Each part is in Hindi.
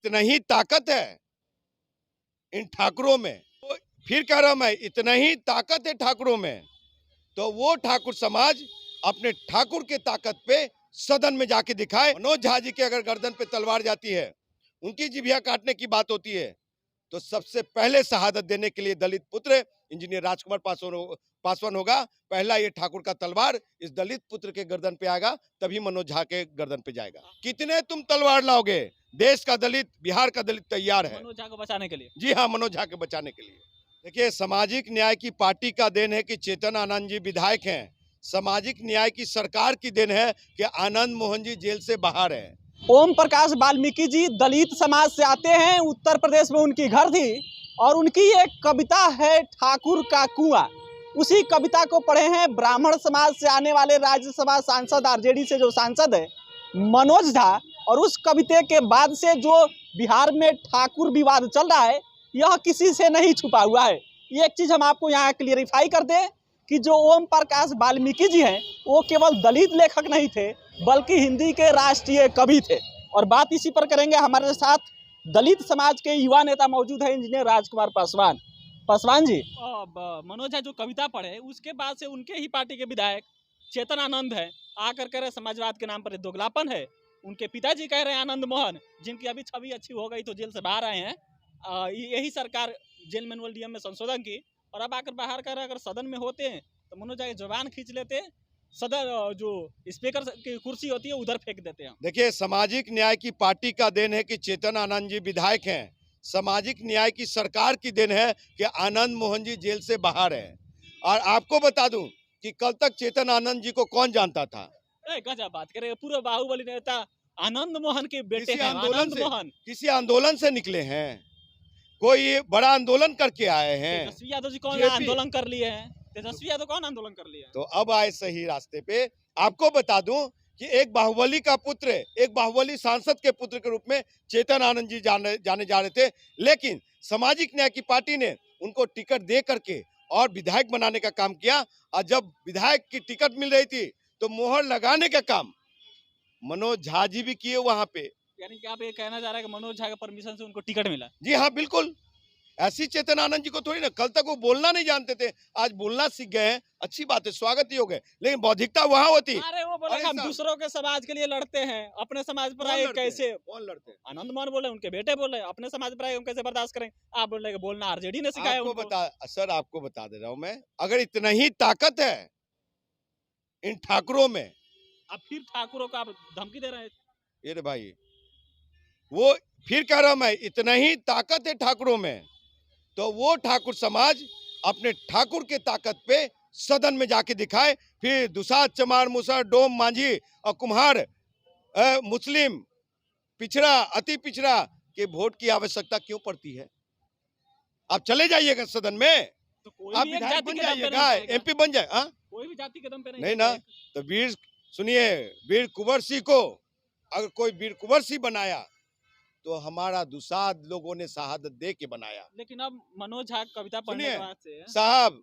इतना ही ताकत है इन ठाकुरों में। तो फिर कह रहा हूं मैं, इतना ही ताकत है ठाकुरों में, तो वो ठाकुर समाज अपने ठाकुर के ताकत पे सदन में जाके दिखाए। मनोज झा जी के अगर गर्दन पे तलवार जाती है, उनकी जिभिया काटने की बात होती है, तो सबसे पहले शहादत देने के लिए दलित पुत्र इंजीनियर राजकुमार पासवान होगा। पहला ये ठाकुर का तलवार इस दलित पुत्र के गर्दन पे आएगा, तभी मनोज झा के गर्दन पे जाएगा। कितने तुम तलवार लाओगे? देश का दलित, बिहार का दलित तैयार है मनोज झा को बचाने के लिए। जी हाँ, मनोज झा के बचाने के लिए। देखिए, सामाजिक न्याय की पार्टी का देन है कि चेतन आनंद जी विधायक हैं। सामाजिक न्याय की सरकार की देन है कि आनंद मोहन जी जेल से बाहर हैं। ओम प्रकाश वाल्मीकि जी दलित समाज से आते हैं। उत्तर प्रदेश में उनकी घर थी और उनकी एक कविता है ठाकुर का कुआं। उसी कविता को पढ़े हैं ब्राह्मण समाज से आने वाले राज्यसभा सांसद, आरजेडी से जो सांसद है मनोज झा। और उस कविता के बाद से जो बिहार में ठाकुर विवाद चल रहा है, यह किसी से नहीं छुपा हुआ है। ये एक चीज़ हम आपको यहाँ क्लियरिफाई कर दें कि जो ओम प्रकाश वाल्मीकि जी हैं, वो केवल दलित लेखक नहीं थे, बल्कि हिंदी के राष्ट्रीय कवि थे। और बात इसी पर करेंगे। हमारे साथ दलित समाज के युवा नेता मौजूद है, इंजीनियर राजकुमार पासवान जी। मनोज झा जो कविता पढ़े, उसके बाद से उनके ही पार्टी के विधायक चेतन आनंद है आकर कह रहे समाजवाद के नाम पर दोगलापन है। उनके पिताजी कह रहे हैं आनंद मोहन, जिनकी अभी छवि अच्छी हो गई तो जेल से बाहर आए हैं, यही सरकार जेल मैनुअल डीएम में संशोधन की, और अब आकर बाहर कर अगर सदन में होते हैं तो मनोज झा की जुबान खींच लेते, सदन जो स्पीकर की कुर्सी होती है उधर फेंक देते हैं। देखिए, सामाजिक न्याय की पार्टी का देन है कि चेतन आनंद जी विधायक हैं। सामाजिक न्याय की सरकार की देन है कि आनंद मोहन जी जेल से बाहर हैं। और आपको बता दूं कि कल तक चेतन आनंद जी को कौन जानता था? गजब बात करें, पूरे बाहुबली नेता आनंद मोहन के बेटे हैं। आनंद मोहन किसी आंदोलन से निकले हैं, कोई बड़ा आंदोलन करके आए हैं। तेजस्वी यादव जी कौन आंदोलन कर लिए हैं? तेजस्वी यादव कौन आंदोलन कर लिए हैं? तो अब आए सही रास्ते पे। आपको बता दूं कि एक बाहुबली का पुत्र, एक बाहुबली सांसद के पुत्र के रूप में चेतन आनंद जी जाने जा रहे थे, लेकिन सामाजिक न्याय की पार्टी ने उनको टिकट दे करके और विधायक बनाने का काम किया। और जब विधायक की टिकट मिल रही थी तो मोहर लगाने का काम मनोज झा जी भी किए वहां पे। यानी कि आप ये कहना चाह रहे हैं कि मनोज झा के परमिशन से उनको टिकट मिला? जी हाँ, बिल्कुल। ऐसी चेतन आनंद जी को थोड़ी ना, कल तक वो बोलना नहीं जानते थे, आज बोलना सीख गए हैं, अच्छी बात है, स्वागत ही हो गए, लेकिन बौद्धिकता वहां होती। अरे वो बोले हम दूसरों के समाज के लिए लड़ते हैं, अपने समाज पर आए कैसे? कौन लड़ते हैं? आनंद मोहन बोले, उनके बेटे बोले अपने समाज पर आए हम कैसे बर्दाश्त करें? आप बोल रहे बोलना आरजेडी ने सिखाया उनको। सर आपको बता दे रहा हूं मैं, अगर इतना ही ताकत है इन ठाकुरों में, अब फिर ठाकुरों को आप धमकी दे रहे हैं। ये रे भाई, वो फिर कह रहा हूं मैं, इतना ही ताकत है ठाकुरों में, तो वो ठाकुर समाज अपने ठाकुर के ताकत पे सदन में जाके दिखाए। फिर दुसाद, चमार, मुसर, डोम, मांझी और कुम्हार, मुस्लिम, पिछड़ा, अति पिछड़ा के वोट की आवश्यकता क्यों पड़ती है? आप चले जाइएगा सदन में, तो कोई आप भी एक विधायक जाति बन के दम पे जाइएगा, नहीं एमपी बन जाए। कोई भी जाति के दम पे नहीं ना, तो वीर कुंवर सिंह को अगर कोई वीर कुंवर सिंह बनाया तो हमारा दुसाद लोगों ने शहादत दे के बनाया। लेकिन अब मनोज झा कविता पढ़ने के बाद से साहब,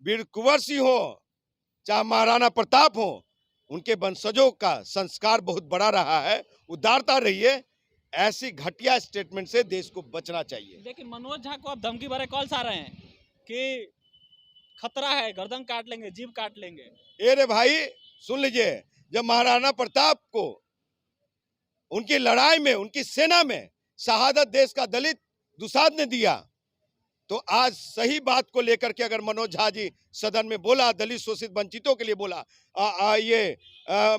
वीर कुंवर सिंह हो चाहे महाराणा प्रताप हो, उनके वंशजों का संस्कार बहुत बड़ा रहा है, उदारता रही है। ऐसी घटिया स्टेटमेंट से देश को बचना चाहिए। लेकिन मनोज झा को अब धमकी भरे कॉल्स आ रहे हैं कि खतरा है, गर्दन काट लेंगे, जीभ काट लेंगे। ए रे भाई, सुन लीजिए, जब महाराणा प्रताप को उनकी लड़ाई में, उनकी सेना में शहादत देश का दलित दुसाद ने दिया, तो आज सही बात को लेकर के अगर मनोज झा जी सदन में बोला, दलित शोषित वंचितों के लिए बोला, ये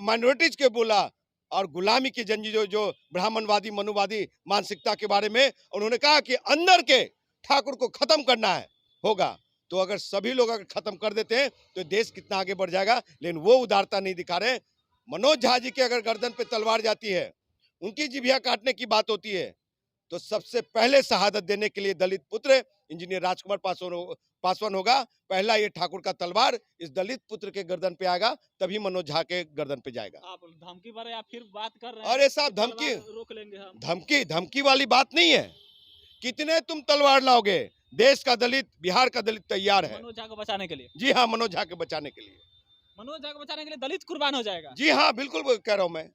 माइनॉरिटीज के बोला, और गुलामी की जंजीर जो ब्राह्मणवादी मनुवादी मानसिकता के बारे में उन्होंने कहा कि अंदर के ठाकुर को खत्म करना है होगा, तो अगर सभी लोग अगर खत्म कर देते हैं तो देश कितना आगे बढ़ जाएगा। लेकिन वो उदारता नहीं दिखा रहे। मनोज झा जी के अगर गर्दन पे तलवार जाती है, उनकी जिभिया काटने की बात होती है, तो सबसे पहले शहादत देने के लिए दलित पुत्र इंजीनियर राजकुमार पासवान होगा। पहला ये ठाकुर का तलवार इस दलित पुत्र के गर्दन पे आएगा, तभी मनोज झा के गर्दन पे जाएगा। आप धमकी भरे आप फिर बात कर रहे हैं। अरे साहब, धमकी रोक लेंगे हम। धमकी वाली बात नहीं है। कितने तुम तलवार लाओगे? देश का दलित, बिहार का दलित तैयार है मनोज झा को बचाने के लिए। जी हाँ, मनोज झा के बचाने के लिए। मनोज झा को बचाने के लिए दलित कुर्बान हो जाएगा। जी हाँ, बिल्कुल कह रहा हूं मैं।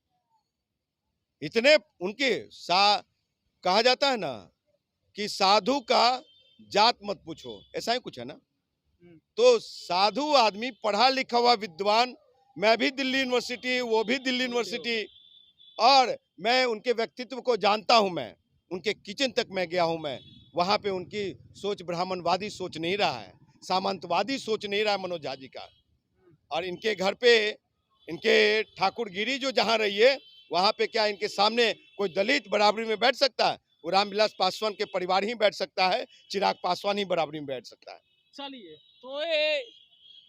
इतने उनके कहा जाता है ना कि साधु का जात मत पूछो, ऐसा ही कुछ है ना। तो साधु आदमी, पढ़ा लिखा हुआ विद्वान, मैं भी दिल्ली यूनिवर्सिटी, वो भी दिल्ली यूनिवर्सिटी, और मैं उनके व्यक्तित्व को जानता हूं, मैं उनके किचन तक मैं गया हूं, मैं वहां पे उनकी सोच ब्राह्मणवादी सोच नहीं रहा है, सामंतवादी सोच नहीं रहा है मनोज झा जी का। और इनके घर पे इनके ठाकुरगिरी जो जहां रही है, वहां पे क्या इनके सामने कोई दलित बराबरी में बैठ सकता है? वो रामविलास पासवान के परिवार ही बैठ सकता है, चिराग पासवान ही बराबरी में बैठ सकता है। चलिए, तो ये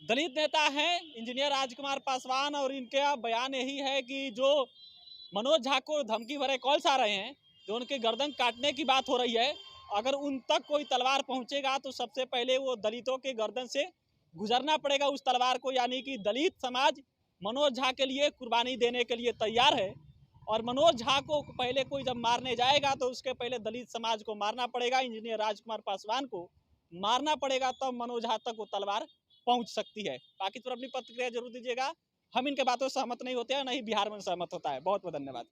दलित नेता हैं इंजीनियर राजकुमार पासवान, और इनका बयान यही है कि जो मनोज झा को धमकी भरे कॉल्स आ रहे हैं, जो उनके गर्दन काटने की बात हो रही है, अगर उन तक कोई तलवार पहुंचेगा तो सबसे पहले वो दलितों के गर्दन से गुजरना पड़ेगा उस तलवार को। यानी कि दलित समाज मनोज झा के लिए कुर्बानी देने के लिए तैयार है, और मनोज झा को पहले कोई जब मारने जाएगा तो उसके पहले दलित समाज को मारना पड़ेगा, इंजीनियर राजकुमार पासवान को मारना पड़ेगा, तब मनोज झा तक वो तलवार पहुंच सकती है। बाकी तो अपनी प्रतिक्रिया जरूर दीजिएगा। हम इनके बातों से सहमत नहीं होते हैं, नहीं बिहार में सहमत होता है। बहुत बहुत धन्यवाद।